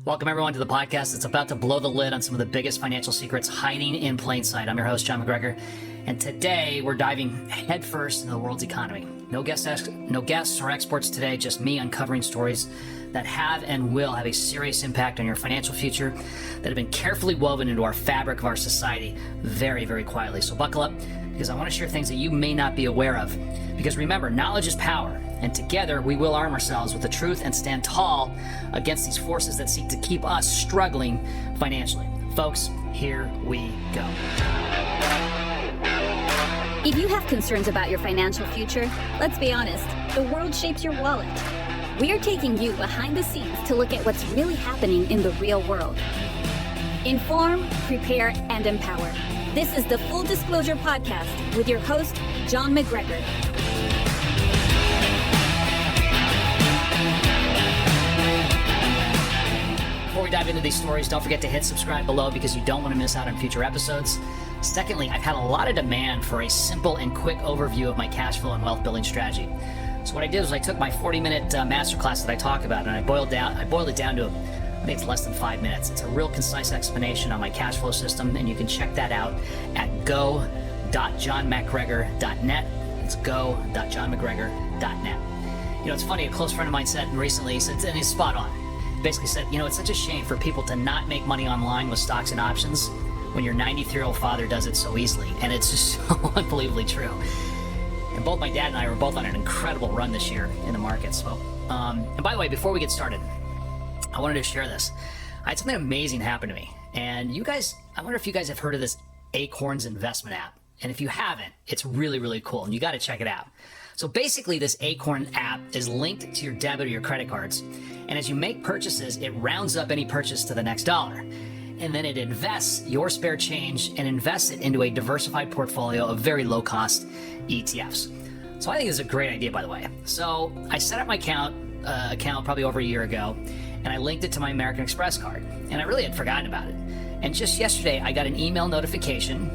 Welcome everyone to the podcast that's about to blow the lid on some of the biggest financial secrets hiding in plain sight. I'm your host, John MacGregor, and today we're diving headfirst into the world's economy. No guests or experts today, just me uncovering stories that have and will have a serious impact on your financial future that have been carefully woven into our fabric of our society very, very quietly. So buckle up, because I want to share things that you may not be aware of. Because remember, knowledge is power, and together we will arm ourselves with the truth and stand tall against these forces that seek to keep us struggling financially. Folks, here we go. If you have concerns about your financial future, let's be honest, the world shapes your wallet. We are taking you behind the scenes to look at what's really happening in the real world. Inform, prepare, and empower. This is the Full Disclosure Podcast with your host, John MacGregor. Before we dive into these stories, don't forget to hit subscribe below because you don't want to miss out on future episodes. Secondly, I've had a lot of demand for a simple and quick overview of my cash flow and wealth building strategy. So what I did was I took my 40-minute masterclass that I talk about and I boiled it down to, I think it's less than 5 minutes. It's a real concise explanation on my cash flow system, and you can check that out at go.johnmacgregor.net. It's go.johnmacgregor.net. You know, it's funny, a close friend of mine said recently, and he's spot on, basically said, you know, it's such a shame for people to not make money online with stocks and options when your 93-year-old father does it so easily. And it's just so unbelievably true. And both my dad and I were both on an incredible run this year in the markets. So, and by the way, before we get started, I wanted to share this. I had something amazing happen to me. And you guys, I wonder if you guys have heard of this Acorns investment app. And if you haven't, it's really, really cool. And you got to check it out. So basically, this Acorn app is linked to your debit or your credit cards. And as you make purchases, it rounds up any purchase to the next dollar. And then it invests your spare change and invests it into a diversified portfolio of very low-cost ETFs. So I think it's a great idea, by the way. So I set up my account probably over a year ago, and I linked it to my American Express card. And I really had forgotten about it. And just yesterday, I got an email notification.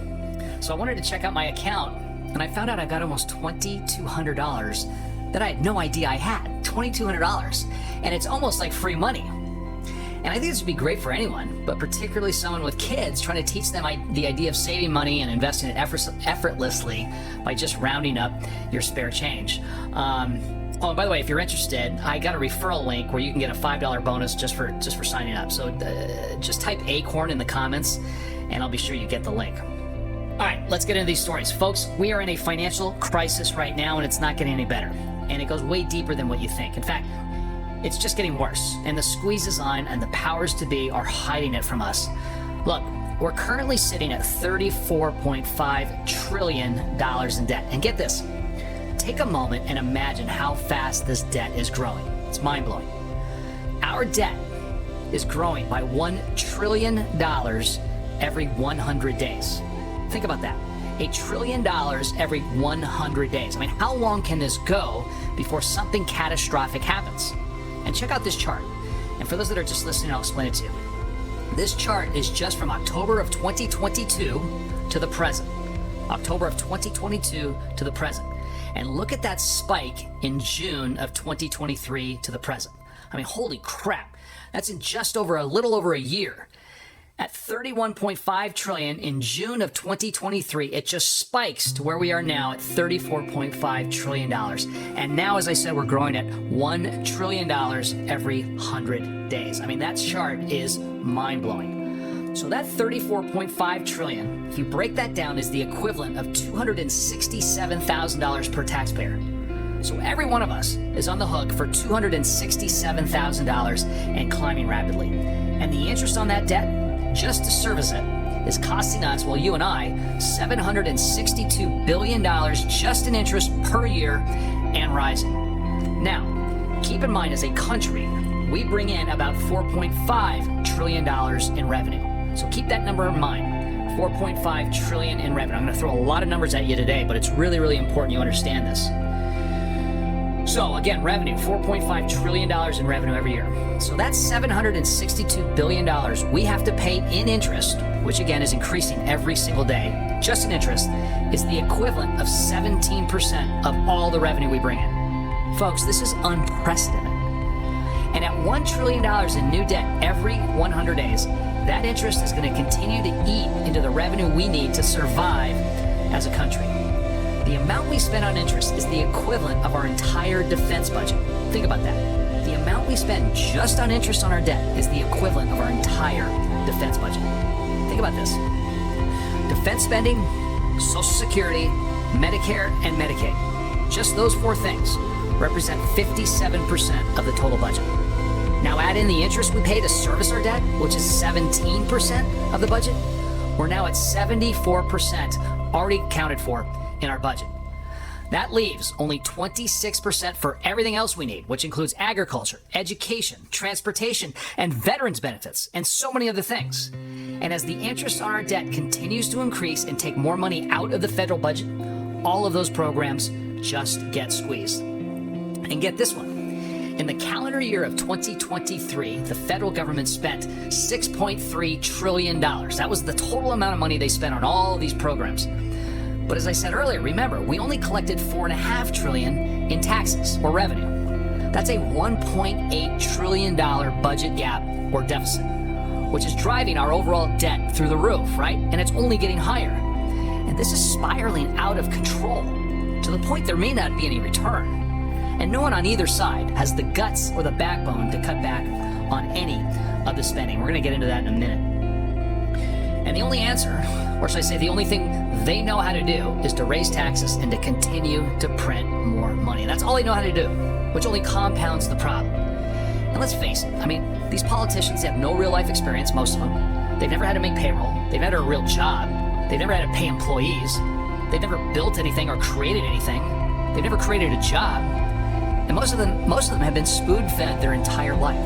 So I wanted to check out my account, and I found out I got almost $2,200 that I had no idea I had. $2,200. And it's almost like free money. And I think this would be great for anyone, but particularly someone with kids, trying to teach them the idea of saving money and investing it effortlessly by just rounding up your spare change. Oh, and by the way, if you're interested, I got a referral link where you can get a $5 bonus just for signing up. So just type Acorn in the comments, and I'll be sure you get the link. All right, let's get into these stories. Folks, we are in a financial crisis right now, and it's not getting any better. And it goes way deeper than what you think. In fact, it's just getting worse, and the squeeze is on, and the powers to be are hiding it from us. Look, we're currently sitting at $34.5 trillion in debt. And get this, take a moment and imagine how fast this debt is growing. It's mind-blowing. Our debt is growing by $1 trillion every 100 days. Think about that. $1 trillion every 100 days. I mean, how long can this go before something catastrophic happens? And check out this chart. And for those that are just listening, I'll explain it to you. This chart is just from October of 2022 to the present. October of 2022 to the present. And look at that spike in June of 2023 to the present. I mean, holy crap. That's in just a little over a year. At $31.5 trillion in June of 2023, it just spikes to where we are now at $34.5 trillion. And now, as I said, we're growing at $1 trillion every 100 days. I mean, that chart is mind-blowing. So that $34.5 trillion, if you break that down, is the equivalent of $267,000 per taxpayer. So every one of us is on the hook for $267,000 and climbing rapidly. And the interest on that debt, just to service it, is costing us, well, you and I, $762 billion just in interest per year and rising. Now, keep in mind, as a country, we bring in about $4.5 trillion in revenue. So keep that number in mind, $4.5 trillion in revenue. I'm going to throw a lot of numbers at you today, but it's really, really important you understand this. So again, revenue, $4.5 trillion in revenue every year. So that's $762 billion we have to pay in interest, which again is increasing every single day. Just in interest is the equivalent of 17% of all the revenue we bring in. Folks, this is unprecedented. And And at $1 trillion in new debt every 100 days, that interest is going to continue to eat into the revenue we need to survive as a country. The amount we spend on interest is the equivalent of our entire defense budget. Think about that. The amount we spend just on interest on our debt is the equivalent of our entire defense budget. Think about this. Defense spending, Social Security, Medicare, and Medicaid. Just those four things represent 57% of the total budget. Now add in the interest we pay to service our debt, which is 17% of the budget. We're now at 74% already accounted for in our budget. That leaves only 26% for everything else we need, which includes agriculture, education, transportation, and veterans benefits, and so many other things. And as the interest on our debt continues to increase and take more money out of the federal budget, all of those programs just get squeezed. And get this one. In the calendar year of 2023, the federal government spent $6.3 trillion. That was the total amount of money they spent on all of these programs. But as I said earlier, remember, we only collected $4.5 trillion in taxes or revenue. That's a $1.8 trillion budget gap or deficit, which is driving our overall debt through the roof, right? And it's only getting higher. And this is spiraling out of control to the point there may not be any return. And no one on either side has the guts or the backbone to cut back on any of the spending. We're going to get into that in a minute. And the only answer, or should I say the only thing they know how to do, is to raise taxes and to continue to print more money. That's all they know how to do, which only compounds the problem. And let's face it, I mean, these politicians have no real life experience, most of them. They've never had to make payroll. They've never had a real job. They've never had to pay employees. They've never built anything or created anything. They've never created a job. And most of them have been spoon-fed their entire life.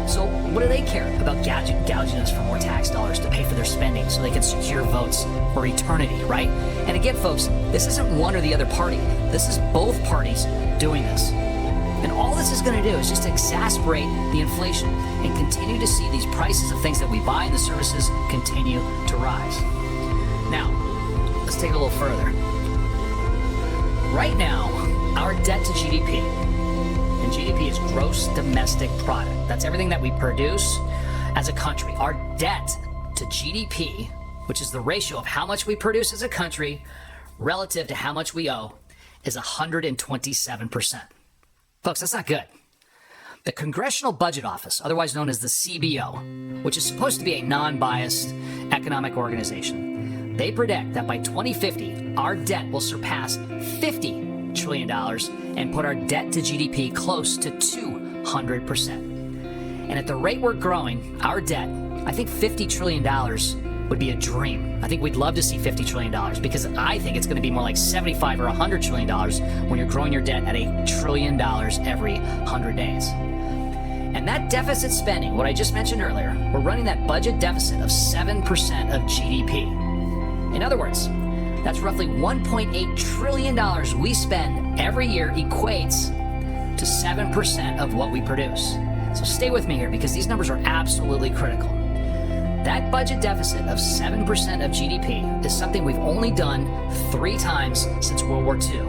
So what do they care about gouging us for more tax dollars to pay for their spending so they can secure votes for eternity, right? And again, folks, this isn't one or the other party. This is both parties doing this. And all this is going to do is just exasperate the inflation and continue to see these prices of things that we buy and the services continue to rise. Now, let's take it a little further. Right now, our debt to GDP, and GDP is gross domestic product. That's everything that we produce as a country. Our debt to GDP, which is the ratio of how much we produce as a country relative to how much we owe, is 127%. Folks, that's not good. The Congressional Budget Office, otherwise known as the CBO, which is supposed to be a non-biased economic organization, they predict that by 2050, our debt will surpass $50 trillion and put our debt to GDP close to 200%. And at the rate we're growing, our debt, I think $50 trillion would be a dream. I think we'd love to see $50 trillion because I think it's going to be more like $75 or $100 trillion when you're growing your debt at $1 trillion every 100 days. And that deficit spending, what I just mentioned earlier, we're running that budget deficit of 7% of GDP. In other words, that's roughly $1.8 trillion we spend every year equates to 7% of what we produce. So stay with me here because these numbers are absolutely critical. That budget deficit of 7% of GDP is something we've only done 3 times since World War II.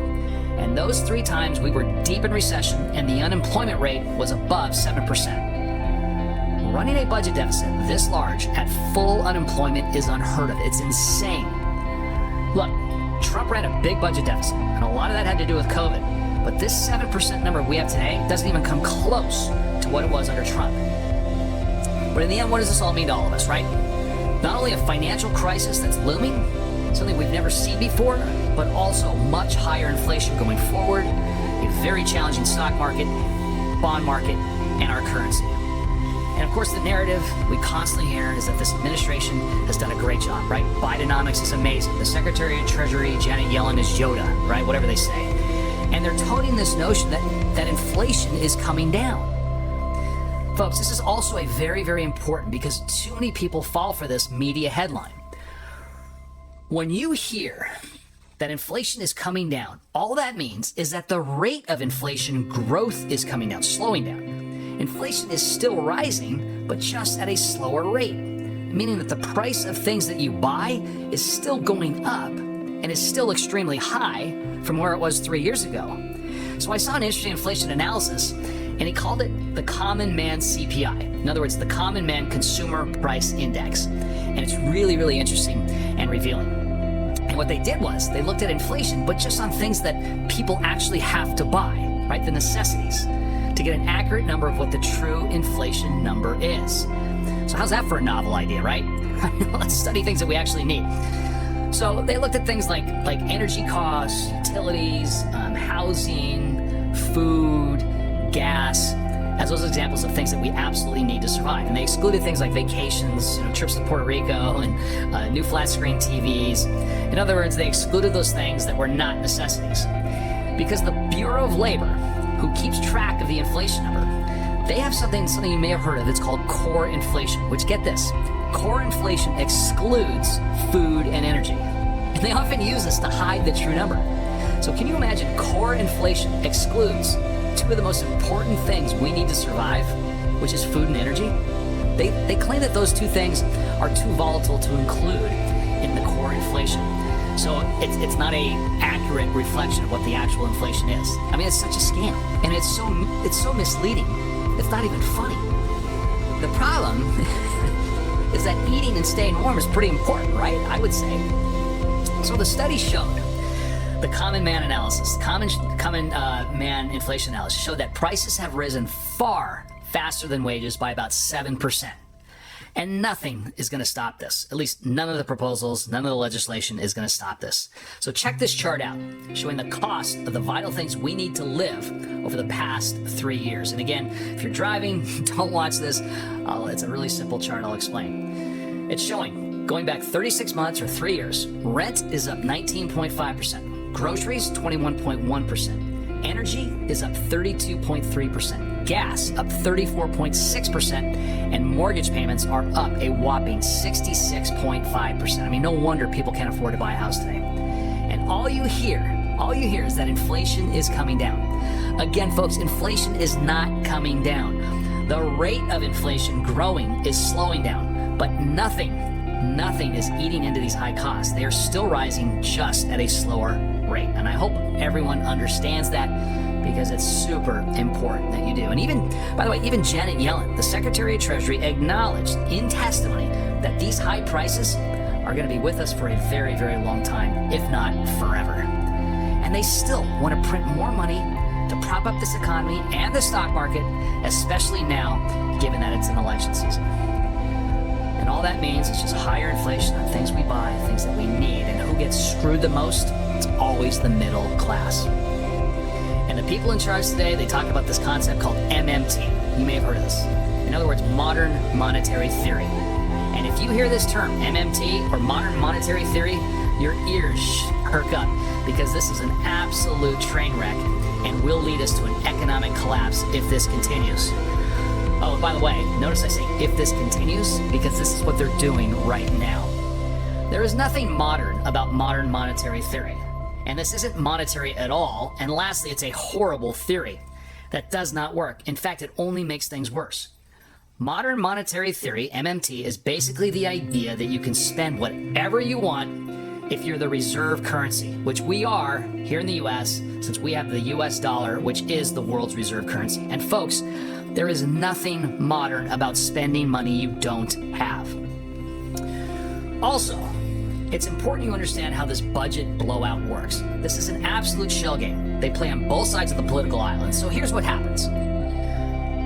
And those 3 times we were deep in recession and the unemployment rate was above 7%. Running a budget deficit this large at full unemployment is unheard of. It's insane. Look, Trump ran a big budget deficit, and a lot of that had to do with COVID. But this 7% number we have today doesn't even come close to what it was under Trump. But in the end, what does this all mean to all of us, right? Not only a financial crisis that's looming, something we've never seen before, but also much higher inflation going forward, a very challenging stock market, bond market, and our currency. And of course, the narrative we constantly hear is that this administration has done a great job, right? Bidenomics is amazing. The Secretary of Treasury, Janet Yellen, is Yoda, right? Whatever they say. And they're toting this notion that inflation is coming down. Folks, this is also a very, very important because too many people fall for this media headline. When you hear that inflation is coming down, all that means is that the rate of inflation growth is coming down, slowing down. Inflation is still rising, but just at a slower rate, meaning that the price of things that you buy is still going up and is still extremely high from where it was 3 years ago. So I saw an interesting inflation analysis, and he called it the Common Man CPI. In other words, the Common Man Consumer Price Index. And it's really, really interesting and revealing. And what they did was they looked at inflation, but just on things that people actually have to buy, right? The necessities, to get an accurate number of what the true inflation number is. So how's that for a novel idea, right? Let's study things that we actually need. So they looked at things like energy costs, utilities, housing, food, gas, as those examples of things that we absolutely need to survive. And they excluded things like vacations, trips to Puerto Rico, and new flat screen TVs. In other words, they excluded those things that were not necessities. Because the Bureau of Labor, who keeps track of the inflation number, they have something you may have heard of. It's called core inflation, which, get this, core inflation excludes food and energy. And they often use this to hide the true number. So can you imagine core inflation excludes two of the most important things we need to survive, which is food and energy? They claim that those two things are too volatile to include in the core inflation. So it's not a accurate reflection of what the actual inflation is. I mean, it's such a scam, and it's so misleading. It's not even funny. The problem is that eating and staying warm is pretty important, right? I would say. So the study showed, the Common Man analysis, Common Man inflation analysis showed that prices have risen far faster than wages by about 7%. And nothing is going to stop this. At least none of the proposals, none of the legislation is going to stop this. So check this chart out, showing the cost of the vital things we need to live over the past 3 years. And again, if you're driving, don't watch this. It's a really simple chart I'll explain. It's showing, going back 36 months or 3 years, rent is up 19.5%, groceries 21.1%, energy is up 32.3%, gas up 34.6%, and mortgage payments are up a whopping 66.5%. I mean, no wonder people can't afford to buy a house today. And all you hear is that inflation is coming down. Again, folks, inflation is not coming down. The rate of inflation growing is slowing down, but nothing is eating into these high costs. They are still rising, just at a slower rate. And I hope everyone understands that, because it's super important that you do. And even, by the way, even Janet Yellen, the Secretary of Treasury, acknowledged in testimony that these high prices are going to be with us for a very, very long time, if not forever. And they still want to print more money to prop up this economy and the stock market, especially now, given that it's an election season. And all that means is just higher inflation on things we buy, things that we need. And who gets screwed the most? It's always the middle class. And the people in charge today, they talk about this concept called MMT. You may have heard of this. In other words, modern monetary theory. And if you hear this term, MMT, or modern monetary theory, your ears perk up, because this is an absolute train wreck and will lead us to an economic collapse if this continues. Oh, by the way, notice I say if this continues, because this is what they're doing right now. There is nothing modern about modern monetary theory. And this isn't monetary at all. And lastly, it's a horrible theory that does not work. In fact, it only makes things worse. Modern monetary theory, MMT, is basically the idea that you can spend whatever you want if you're the reserve currency, which we are here in the US, since we have the US dollar, which is the world's reserve currency. And folks, there is nothing modern about spending money you don't have. Also, it's important you understand how this budget blowout works. This is an absolute shell game. They play on both sides of the political aisle. So here's what happens.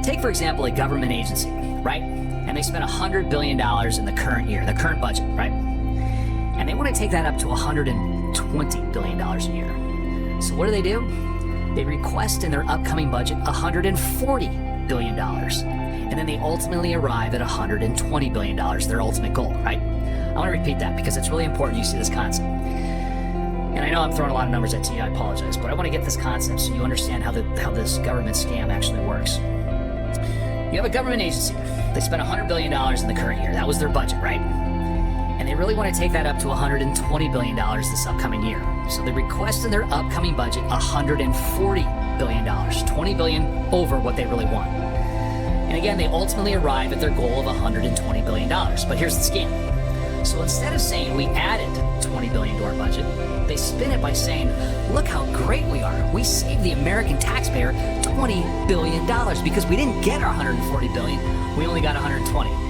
Take, for example, a government agency, right? And they spend $100 billion in the current year, the current budget, right? And they want to take that up to $120 billion a year. So what do? They request in their upcoming budget $140 billion. And then they ultimately arrive at $120 billion, their ultimate goal, right? I want to repeat that because it's really important you see this concept. And I know I'm throwing a lot of numbers at you, I apologize, but I want to get this concept so you understand how this government scam actually works. You have a government agency. They spent $100 billion in the current year. That was their budget, right? And they really want to take that up to $120 billion this upcoming year. So they request in their upcoming budget $140 billion, $20 billion over what they really want. And again, they ultimately arrive at their goal of $120 billion. But here's the scam. So instead of saying we added $20 billion to our budget, they spin it by saying, look how great we are. We saved the American taxpayer $20 billion because we didn't get our $140 billion. We only got $120.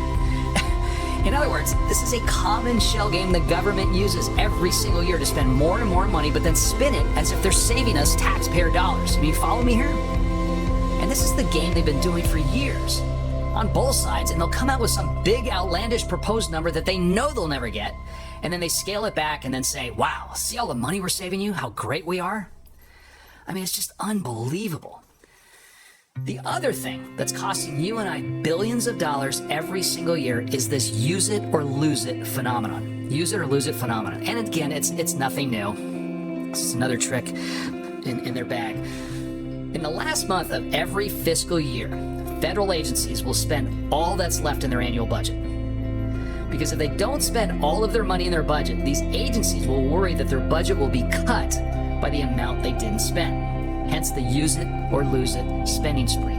In other words, this is a common shell game the government uses every single year to spend more and more money, but then spin it as if they're saving us taxpayer dollars. I mean, you follow me here? And this is the game they've been doing for years on both sides, and they'll come out with some big outlandish proposed number that they know they'll never get, and then they scale it back and then say, wow, see all the money we're saving you? How great we are? I mean, it's just unbelievable. The other thing that's costing you and I billions of dollars every single year is this use it or lose it phenomenon. Use it or lose it phenomenon. And again, it's nothing new. This is another trick in their bag. In the last month of every fiscal year, federal agencies will spend all that's left in their annual budget. Because if they don't spend all of their money in their budget, these agencies will worry that their budget will be cut by the amount they didn't spend. Hence the use it or lose it spending spree.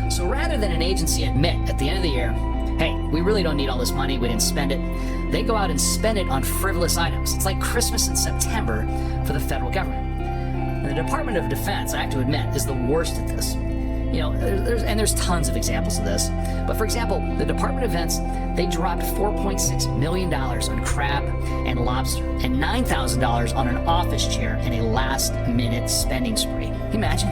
So rather than an agency admit at the end of the year, hey, we really don't need all this money, we didn't spend it, they go out and spend it on frivolous items. It's like Christmas in September for the federal government. And the Department of Defense, I have to admit, is the worst at this. You know, there's tons of examples of this. But for example, the Department of Defense, they dropped $4.6 million on crab and lobster and $9,000 on an office chair in a last-minute spending spree. Can you imagine?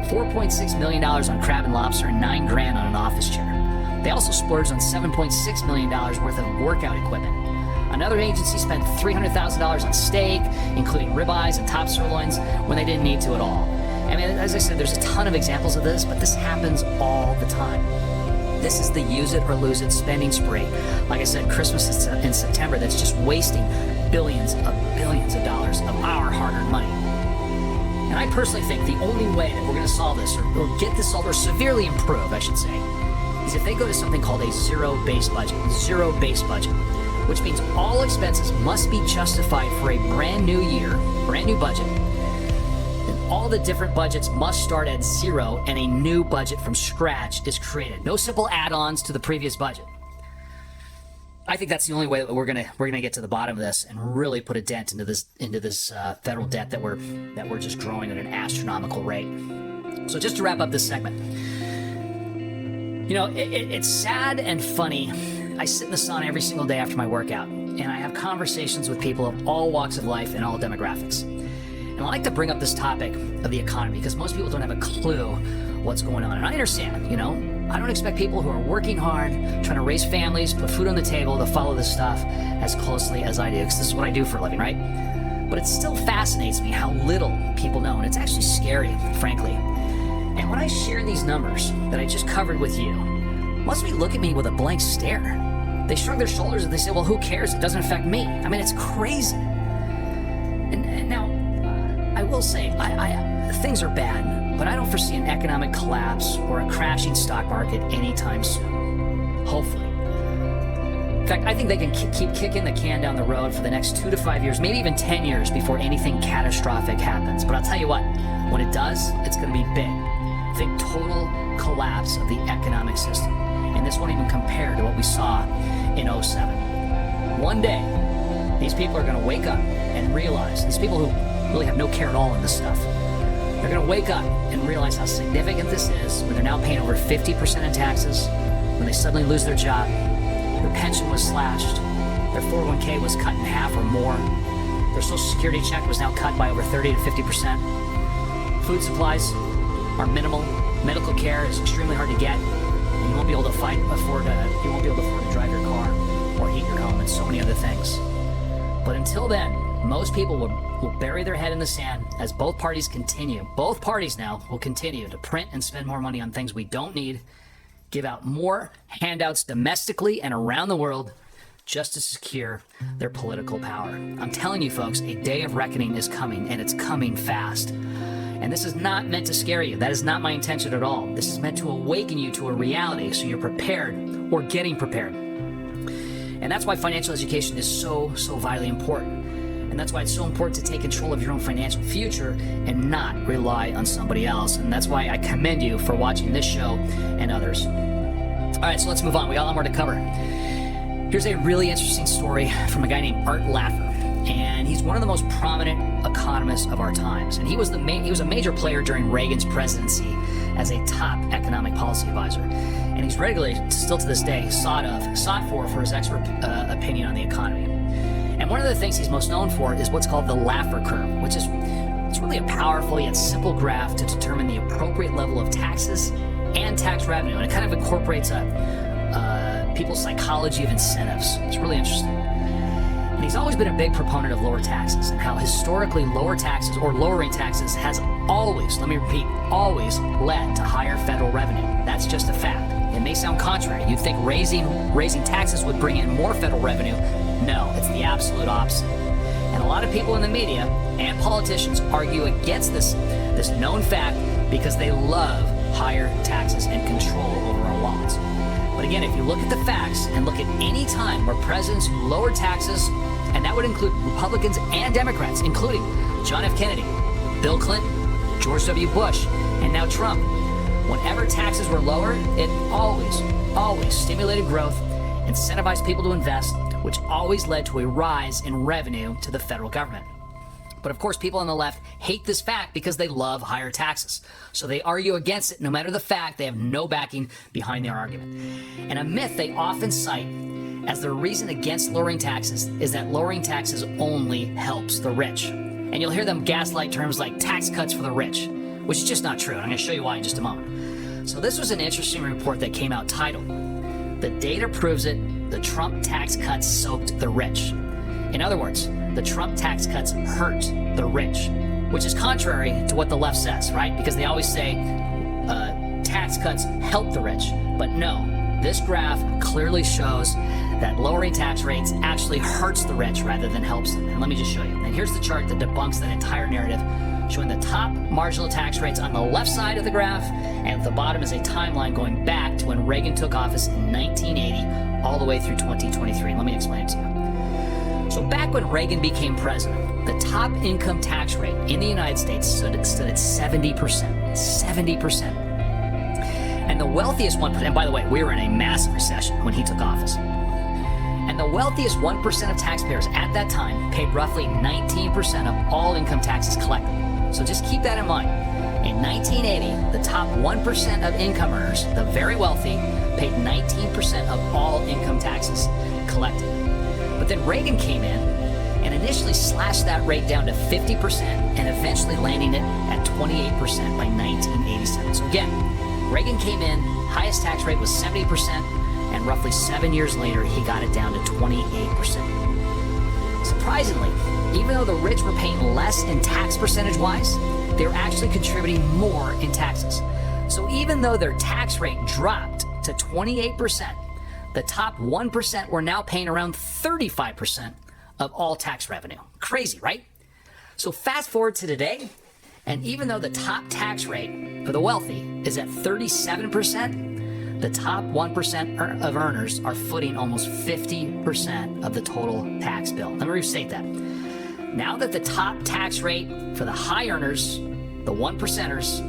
$4.6 million on crab and lobster and $9 grand on an office chair. They also splurged on $7.6 million worth of workout equipment. Another agency spent $300,000 on steak, including ribeyes and top sirloins, when they didn't need to at all. I mean, as I said, there's a ton of examples of this, but this happens all the time. This is the use it or lose it spending spree. Like I said, Christmas is in September. That's just wasting billions of dollars of our hard-earned money. And I personally think the only way that we're going to solve this, or get this solved, or severely improve, I should say, is if they go to something called a zero-based budget. Zero-based budget, which means all expenses must be justified for a brand new year, brand new budget. All the different budgets must start at zero and a new budget from scratch is created. No simple add-ons to the previous budget. I think that's the only way that we're gonna get to the bottom of this and really put a dent into this federal debt that we're just growing at an astronomical rate. So just to wrap up this segment, you know, it's sad and funny. I sit in the sun every single day after my workout, and I have conversations with people of all walks of life and all demographics. And I like to bring up this topic of the economy because most people don't have a clue what's going on. And I understand, you know, I don't expect people who are working hard, trying to raise families, put food on the table to follow this stuff as closely as I do, because this is what I do for a living, right? But it still fascinates me how little people know, and it's actually scary, frankly. And when I share these numbers that I just covered with you, most of you look at me with a blank stare. They shrug their shoulders and they say, well, who cares? It doesn't affect me. I mean, it's crazy. And now, I will say, things are bad, but I don't foresee an economic collapse or a crashing stock market anytime soon. Hopefully. In fact, I think they can keep kicking the can down the road for the next 2 to 5 years, maybe even 10 years before anything catastrophic happens. But I'll tell you what, when it does, it's going to be big. Think total collapse of the economic system. And this won't even compare to what we saw in 2007. One day, these people are going to wake up and realize, these people who really have no care at all in this stuff, they're going to wake up and realize how significant this is when they're now paying over 50% in taxes, when they suddenly lose their job, their pension was slashed, their 401k was cut in half or more, their social security check was now cut by over 30 to 50%. Food supplies are minimal, medical care is extremely hard to get, and you won't be able to afford to drive your car or heat your home and so many other things. But until then, most people will bury their head in the sand as both parties now will continue to print and spend more money on things we don't need, give out more handouts domestically and around the world just to secure their political power. I'm telling you folks, a day of reckoning is coming, and it's coming fast. And this is not meant to scare you. That is not my intention at all. This is meant to awaken you to a reality so you're prepared or getting prepared. And that's why financial education is so vitally important. And that's why it's so important to take control of your own financial future and not rely on somebody else. And that's why I commend you for watching this show and others. All right, so let's move on. We got a lot more to cover. Here's a really interesting story from a guy named Art Laffer, and he's one of the most prominent economists of our times. And he was a major player during Reagan's presidency as a top economic policy advisor. And he's regularly, still to this day, sought for his expert opinion on the economy. And one of the things he's most known for is what's called the Laffer curve, which is it's really a powerful yet simple graph to determine the appropriate level of taxes and tax revenue. And it kind of incorporates people's psychology of incentives. It's really interesting. And he's always been a big proponent of lower taxes and how historically lower taxes or lowering taxes has always, let me repeat, always led to higher federal revenue. That's just a fact. It may sound contrary. You'd think raising taxes would bring in more federal revenue. No, it's the absolute opposite. And a lot of people in the media and politicians argue against this known fact because they love higher taxes and control over our wallets. But again, if you look at the facts and look at any time where presidents lowered taxes, and that would include Republicans and Democrats, including John F. Kennedy, Bill Clinton, George W. Bush, and now Trump, whenever taxes were lowered, it always stimulated growth, incentivized people to invest, which always led to a rise in revenue to the federal government. But of course, people on the left hate this fact because they love higher taxes. So they argue against it no matter the fact. They have no backing behind their argument. And a myth they often cite as the reason against lowering taxes is that lowering taxes only helps the rich. And you'll hear them gaslight terms like tax cuts for the rich, which is just not true. And I'm going to show you why in just a moment. So this was an interesting report that came out titled, "The Data Proves It, the Trump Tax Cuts Soaked the Rich." In other words, the Trump tax cuts hurt the rich, which is contrary to what the left says, right? Because they always say tax cuts help the rich. But no, this graph clearly shows that lowering tax rates actually hurts the rich rather than helps them. And let me just show you. And here's the chart that debunks that entire narrative, showing the top marginal tax rates on the left side of the graph, and at the bottom is a timeline going back to when Reagan took office in 1980 all the way through 2023. Let me explain it to you. So back when Reagan became president, the top income tax rate in the United States stood at 70%. 70%. And the wealthiest 1%, and by the way, we were in a massive recession when he took office. And the wealthiest 1% of taxpayers at that time paid roughly 19% of all income taxes collected. So just keep that in mind. In 1980, the top 1% of income earners, the very wealthy, paid 19% of all income taxes collected. But then Reagan came in and initially slashed that rate down to 50% and eventually landing it at 28% by 1987. So again, Reagan came in, highest tax rate was 70%, and roughly 7 years later, he got it down to 28%. Surprisingly, even though the rich were paying less in tax percentage-wise, they were actually contributing more in taxes. So even though their tax rate dropped to 28%, the top 1% were now paying around 35% of all tax revenue. Crazy, right? So fast forward to today, and even though the top tax rate for the wealthy is at 37%, the top 1% of earners are footing almost 50% of the total tax bill. Let me restate that. Now that the top tax rate for the high earners, the 1%ers,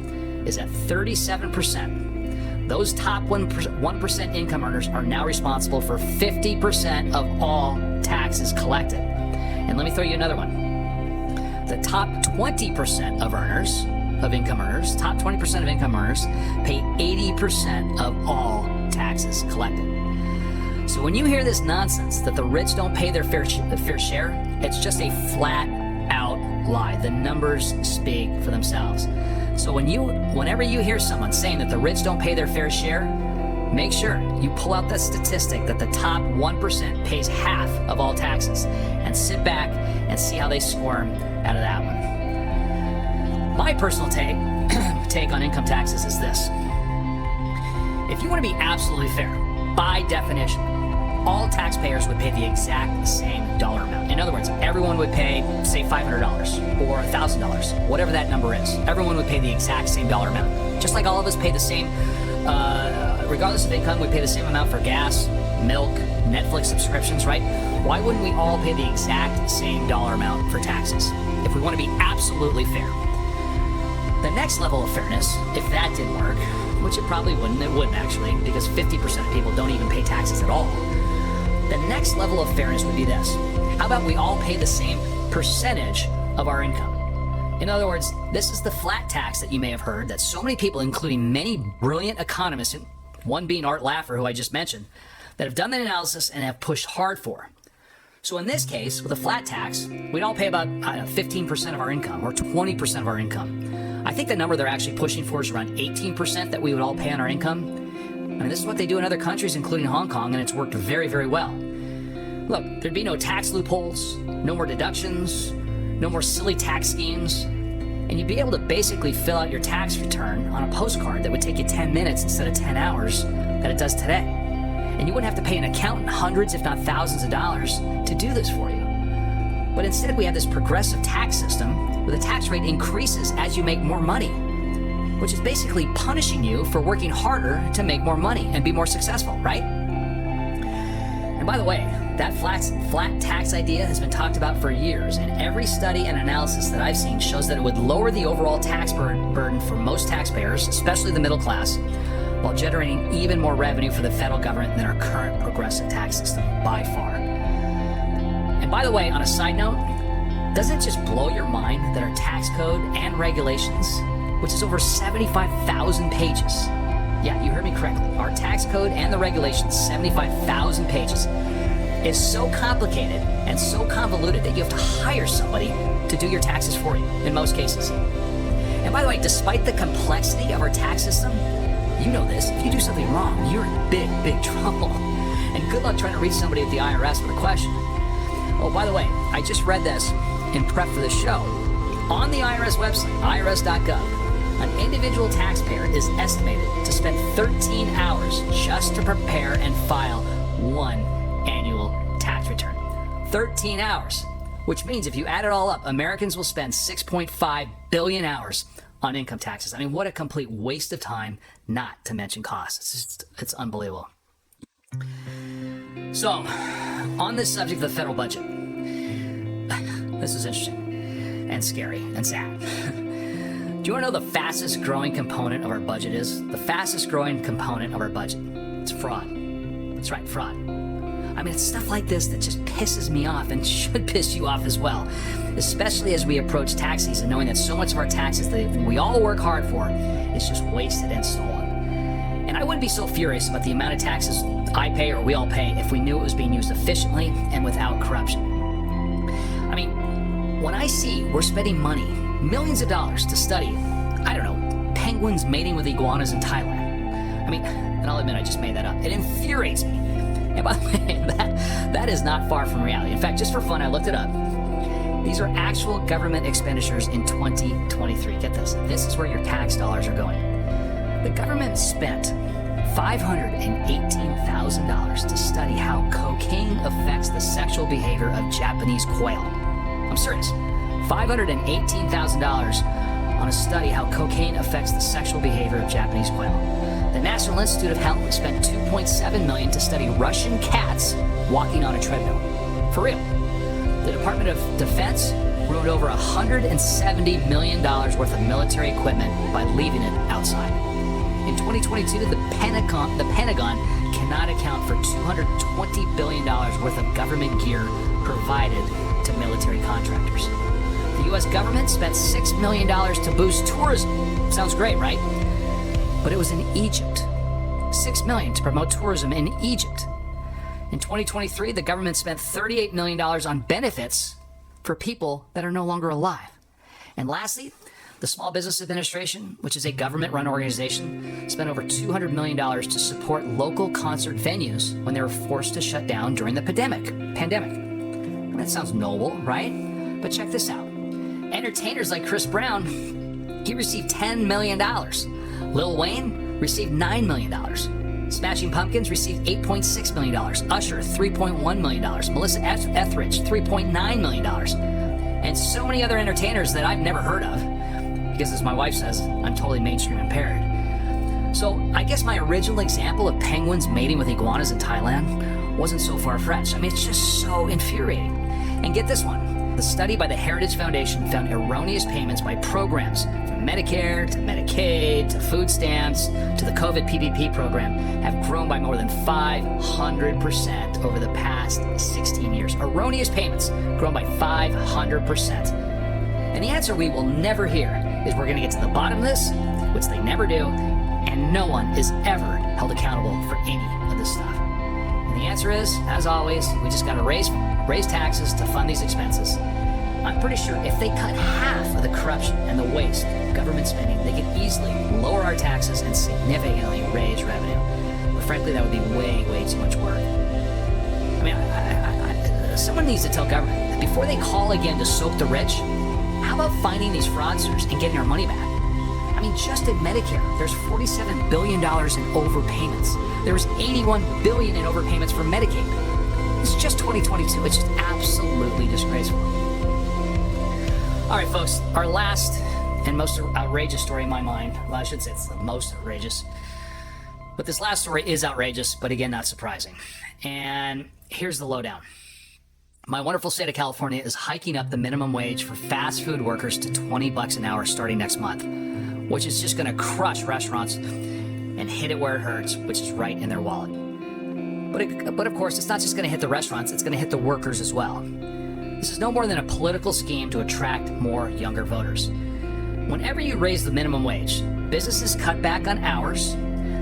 is at 37%, those top 1% income earners are now responsible for 50% of all taxes collected. And let me throw you another one. The top 20% of income earners pay 80% of all taxes collected. So when you hear this nonsense that the rich don't pay their fair share, it's just a flat out lie. The numbers speak for themselves. So whenever you hear someone saying that the rich don't pay their fair share, make sure you pull out that statistic that the top 1% pays half of all taxes and sit back and see how they squirm out of that one. My personal take on income taxes is this. If you want to be absolutely fair, by definition, all taxpayers would pay the exact same dollar amount. In other words, everyone would pay, say, $500 or $1,000, whatever that number is. Everyone would pay the exact same dollar amount. Just like all of us pay the same, regardless of income, we pay the same amount for gas, milk, Netflix subscriptions, right? Why wouldn't we all pay the exact same dollar amount for taxes if we want to be absolutely fair? The next level of fairness, if that didn't work, which it probably wouldn't, actually, because 50% of people don't even pay taxes at all. The next level of fairness would be this. How about we all pay the same percentage of our income? In other words, this is the flat tax that you may have heard that so many people, including many brilliant economists, one being Art Laffer, who I just mentioned, that have done the analysis and have pushed hard for. So in this case, with a flat tax, we'd all pay about 15% of our income or 20% of our income. I think the number they're actually pushing for is around 18% that we would all pay on our income. I mean, this is what they do in other countries, including Hong Kong, and it's worked very, very well. Look, there'd be no tax loopholes, no more deductions, no more silly tax schemes, and you'd be able to basically fill out your tax return on a postcard that would take you 10 minutes instead of 10 hours that it does today. And you wouldn't have to pay an accountant hundreds, if not thousands of dollars to do this for you. But instead, we have this progressive tax system where the tax rate increases as you make more money, which is basically punishing you for working harder to make more money and be more successful, right? And by the way, that flat tax idea has been talked about for years, and every study and analysis that I've seen shows that it would lower the overall tax burden for most taxpayers, especially the middle class, while generating even more revenue for the federal government than our current progressive tax system by far. And by the way, on a side note, doesn't it just blow your mind that our tax code and regulations, which is over 75,000 pages, yeah, you heard me correctly, our tax code and the regulations, 75,000 pages, is so complicated and so convoluted that you have to hire somebody to do your taxes for you, in most cases. And by the way, despite the complexity of our tax system, you know this, if you do something wrong, you're in big, big trouble. And good luck trying to reach somebody at the IRS with a question. Oh, by the way, I just read this in prep for the show. On the IRS website, irs.gov, an individual taxpayer is estimated to spend 13 hours just to prepare and file one annual tax return. 13 hours, which means if you add it all up, Americans will spend 6.5 billion hours on income taxes. I mean, what a complete waste of time, not to mention costs. It's unbelievable. So, on this subject of the federal budget, this is interesting and scary and sad. Do you want to know the fastest growing component of our budget is? The fastest growing component of our budget. It's fraud. That's right, fraud. I mean, it's stuff like this that just pisses me off and should piss you off as well, especially as we approach tax season, knowing that so much of our taxes that we all work hard for is just wasted and stolen. And I wouldn't be so furious about the amount of taxes I pay or we all pay if we knew it was being used efficiently and without corruption. I mean, when I see we're spending money, millions of dollars to study, I don't know, penguins mating with iguanas in Thailand. I mean, and I'll admit I just made that up. It infuriates me. And by the way, that is not far from reality. In fact, just for fun, I looked it up. These are actual government expenditures in 2023. Get this. This is where your tax dollars are going. The government spent $518,000 to study how cocaine affects the sexual behavior of Japanese quail. I'm serious. $518,000 on a study how cocaine affects the sexual behavior of Japanese quail. The National Institute of Health spent $2.7 million to study Russian cats walking on a treadmill. For real. The Department of Defense ruined over $170 million worth of military equipment by leaving it outside. In 2022, the Pentagon cannot account for $220 billion worth of government gear provided to military contractors. The U.S. government spent $6 million to boost tourism. Sounds great, right? But it was in Egypt. $6 million to promote tourism in Egypt. In 2023, the government spent $38 million on benefits for people that are no longer alive. And lastly, the Small Business Administration, which is a government-run organization, spent over $200 million to support local concert venues when they were forced to shut down during the pandemic. That sounds noble, right? But check this out. Entertainers like Chris Brown, he received $10 million. Lil Wayne received $9 million. Smashing Pumpkins received $8.6 million. Usher, $3.1 million. Melissa Etheridge, $3.9 million. And so many other entertainers that I've never heard of. Because as my wife says, I'm totally mainstream impaired. So I guess my original example of penguins mating with iguanas in Thailand wasn't so far-fetched. I mean, it's just so infuriating. And get this one. The the study by the Heritage Foundation found erroneous payments by programs from Medicare to Medicaid to food stamps to the COVID PPP program have grown by more than 500% over the past 16 years. Erroneous payments grown by 500%. And the answer we will never hear is we're going to get to the bottom of this, which they never do, and no one is ever held accountable for any of this stuff. And the answer is, as always, we just got to raise taxes to fund these expenses. I'm pretty sure if they cut half of the corruption and the waste of government spending, they could easily lower our taxes and significantly raise revenue. But frankly, that would be way, way too much work. I mean, someone needs to tell government that before they call again to soak the rich, how about finding these fraudsters and getting our money back? I mean, just in Medicare, there's $47 billion in overpayments. There's $81 billion in overpayments for Medicaid. It's just 2022. It's just absolutely disgraceful. All right, folks, our last and most outrageous story in my mind. Well, I should say it's the most outrageous. But this last story is outrageous, but again, not surprising. And here's the lowdown. My wonderful state of California is hiking up the minimum wage for fast food workers to $20 an hour starting next month, which is just going to crush restaurants and hit it where it hurts, which is right in their wallet. But of course, it's not just going to hit the restaurants, it's going to hit the workers as well. This is no more than a political scheme to attract more younger voters. Whenever you raise the minimum wage, businesses cut back on hours,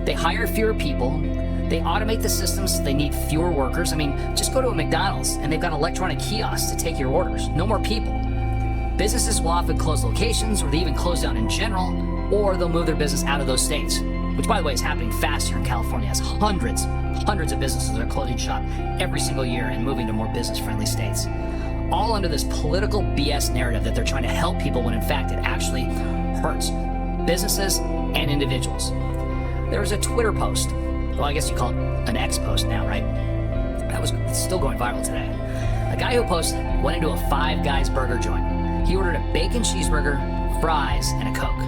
they hire fewer people, they automate the systems so they need fewer workers. I mean, just go to a McDonald's and they've got electronic kiosks to take your orders. No more people. Businesses will often close locations, or they even close down in general, or they'll move their business out of those states, which, by the way, is happening fast here in California as hundreds of businesses are closing shop every single year and moving to more business-friendly states. All under this political BS narrative that they're trying to help people when in fact it actually hurts businesses and individuals. There was a Twitter post, well, I guess you call it an X post now, right? It's still going viral today. A guy who posted went into a Five Guys burger joint. He ordered a bacon cheeseburger, fries, and a Coke.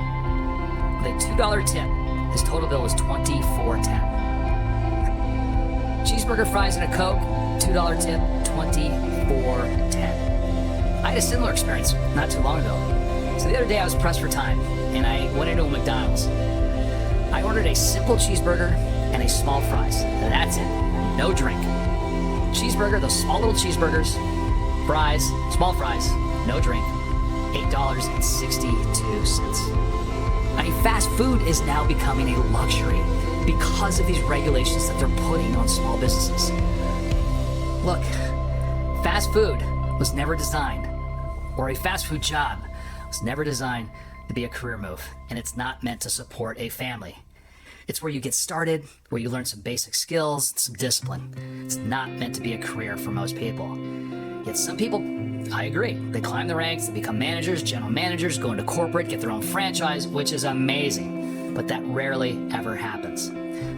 With a $2 tip, his total bill was $24.10. Cheeseburger, fries, and a Coke, $2 tip, $24.10. I had a similar experience not too long ago. So the other day I was pressed for time, and I went into a McDonald's. I ordered a simple cheeseburger and a small fries. That's it. No drink. Cheeseburger, those small little cheeseburgers, fries, small fries, no drink, $8.62. I mean, fast food is now becoming a luxury because of these regulations that they're putting on small businesses. Look, fast food was never designed, or a fast food job was never designed to be a career move, and it's not meant to support a family. It's where you get started, where you learn some basic skills, some discipline. It's not meant to be a career for most people. Yet some people, I agree, they climb the ranks, they become managers, general managers, go into corporate, get their own franchise, which is amazing. But that rarely ever happens.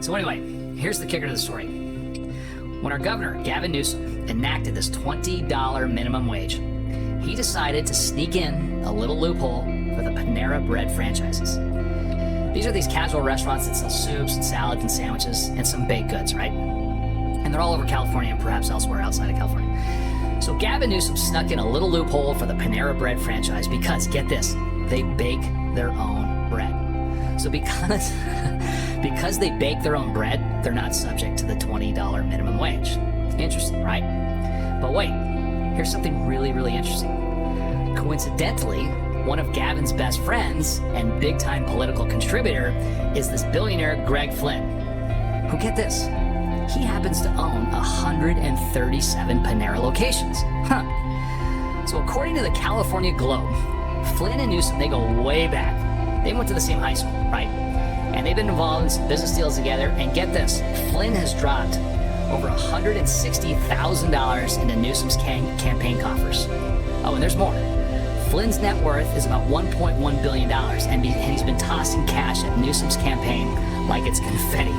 So anyway, here's the kicker to the story. When our governor, Gavin Newsom, enacted this $20 minimum wage, he decided to sneak in a little loophole for the Panera Bread franchises. These are these casual restaurants that sell soups and salads and sandwiches and some baked goods, right? And they're all over California and perhaps elsewhere outside of California. So Gavin Newsom snuck in a little loophole for the Panera Bread franchise because, get this, they bake their own bread. So because they bake their own bread, they're not subject to the $20 minimum wage. Interesting, right? But wait, here's something really, really interesting. Coincidentally, one of Gavin's best friends and big-time political contributor is this billionaire Greg Flynn, who, get this, he happens to own 137 Panera locations. So according to the California Globe, Flynn and Newsom, they go way back. They went to the same high school, right? And they've been involved in some business deals together. And get this, Flynn has dropped over $160,000 into Newsom's campaign coffers. Oh, and there's more. Flynn's net worth is about $1.1 billion, and he's been tossing cash at Newsom's campaign like it's confetti.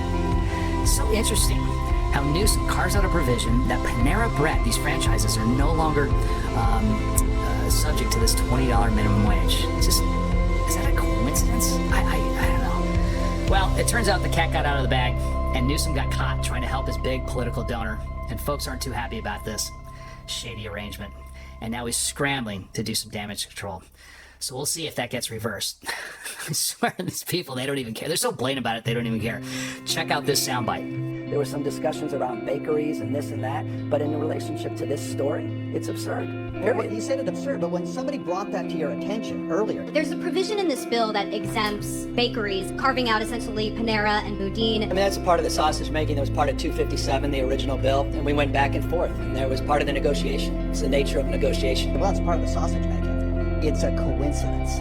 It's so interesting how Newsom carves out a provision that Panera Bread, these franchises, are no longer subject to this $20 minimum wage. Is that a coincidence? I don't know. Well, it turns out the cat got out of the bag, and Newsom got caught trying to help his big political donor, and folks aren't too happy about this shady arrangement. and now he's scrambling to do some damage control. So we'll see if that gets reversed. I swear, these people, they don't even care. They're so blatant about it, they don't even care. Check out this soundbite. There were some discussions around bakeries and this and that, but in relationship to this story, it's absurd. You said it's absurd, but when somebody brought that to your attention earlier... There's a provision in this bill that exempts bakeries, carving out essentially Panera and Boudin. I mean, that's a part of the sausage making. That was part of 257, the original bill, and we went back and forth, and that was part of the negotiation. It's the nature of negotiation. Well, that's part of the sausage making. It's a coincidence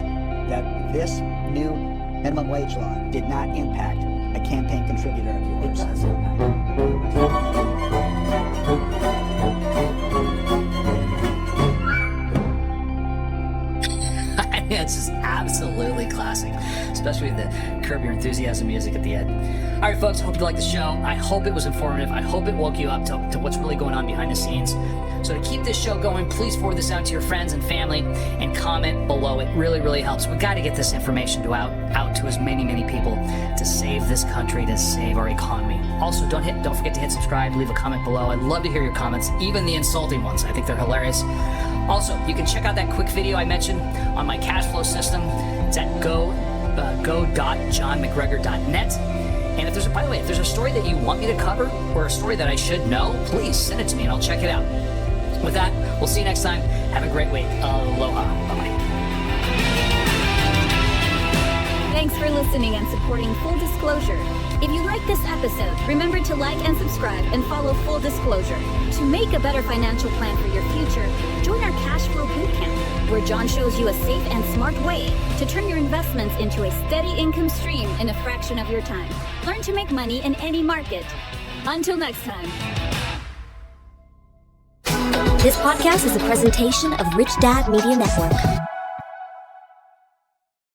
that this new minimum wage law did not impact a campaign contributor of yours. It does. It's just absolutely classic, especially with the Curb Your Enthusiasm music at the end. All right, folks, I hope you liked the show. I hope it was informative. I hope it woke you up to what's really going on behind the scenes. So to keep this show going, please forward this out to your friends and family and comment below. It really, really helps. We got to get this information out to as many people to save this country, to save our economy. Also, don't forget to hit subscribe, leave a comment below. I'd love to hear your comments, even the insulting ones. I think they're hilarious. Also, you can check out that quick video I mentioned on my cash flow system. It's at go.johnmcgregor.net. And if there's a story that you want me to cover or a story that I should know, please send it to me and I'll check it out. With that, we'll see you next time. Have a great week. Aloha. Bye-bye. Thanks for listening and supporting Full Disclosure. If you like this episode, remember to like and subscribe and follow Full Disclosure. To make a better financial plan for your future, join our Cash Flow Bootcamp, where John shows you a safe and smart way to turn your investments into a steady income stream in a fraction of your time. Learn to make money in any market. Until next time. This podcast is a presentation of Rich Dad Media Network.